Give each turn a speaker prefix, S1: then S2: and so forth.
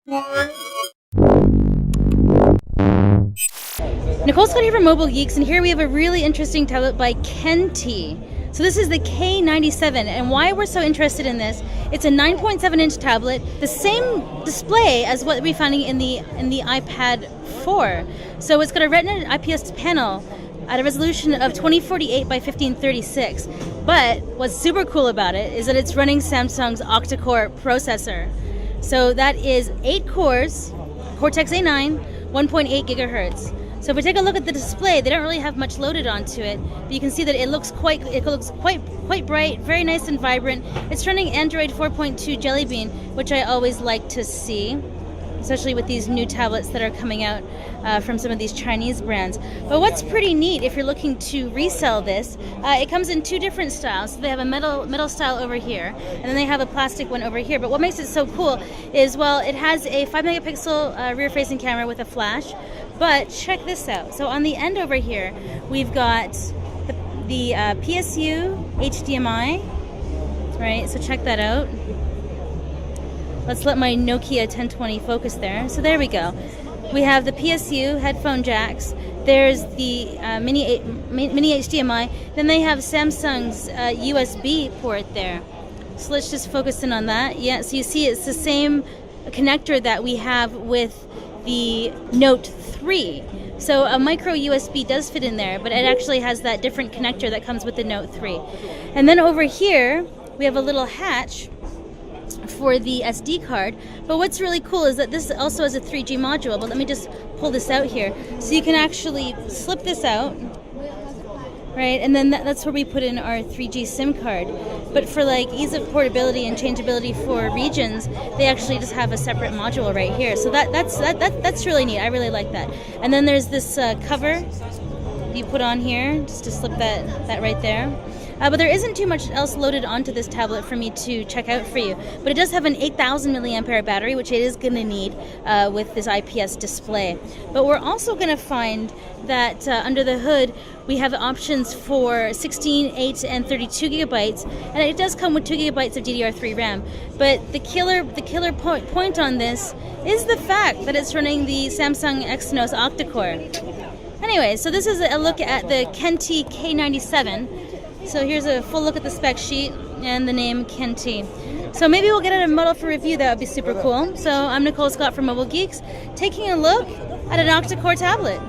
S1: Nicole Scott here from Mobile Geeks, and here we have a really interesting tablet by Kein T. So this is the K97, and why we're so interested in this, it's a 9.7-inch tablet, the same display as what we're finding in the iPad 4. So it's got a Retina IPS panel at a resolution of 2048 by 1536. But what's super cool about it is that it's running Samsung's octa-core processor. So that is 8 cores, Cortex A9, 1.8 gigahertz. So if we take a look at the display, they don't really have much loaded onto it, but you can see that it looks quite bright, very nice and vibrant. It's running Android 4.2 Jelly Bean, which I always like to see, especially with these new tablets that are coming out from some of these Chinese brands. But what's pretty neat, if you're looking to resell this, it comes in 2 different styles. So they have a metal style over here, and then they have a plastic one over here. But what makes it so cool is, well, it has a 5-megapixel rear-facing camera with a flash. But check this out. So on the end over here, we've got the PSU HDMI, right? So check that out. Let's let my Nokia 1020 focus there. So there we go. We have the PSU headphone jacks. There's the mini HDMI. Then they have Samsung's USB port there. So let's just focus in on that. Yeah, so you see it's the same connector that we have with the Note 3. So a micro USB does fit in there, but it actually has that different connector that comes with the Note 3. And then over here, we have a little hatch for the SD card. But what's really cool is that this also has a 3G module. But let me just pull this out here. So you can actually slip this out, right? And then that's where we put in our 3G SIM card. But for like ease of portability and changeability for regions, they actually just have a separate module right here. So that's really neat. I really like that. And then there's this cover you put on here just to slip that right there. But there isn't too much else loaded onto this tablet for me to check out for you. But it does have an 8,000 milliampere hour battery, which it is going to need with this IPS display. But we're also going to find that under the hood, we have options for 16, 8, and 32 gigabytes. And it does come with 2 gigabytes of DDR3 RAM. But the killer point on this is the fact that it's running the Samsung Exynos octa-core. Anyway, so this is a look at the Kein T K97. So here's a full look at the spec sheet and the name Kein T. So maybe we'll get a model for review. That would be super cool. So I'm Nicole Scott from Mobile Geeks, taking a look at an octa-core tablet.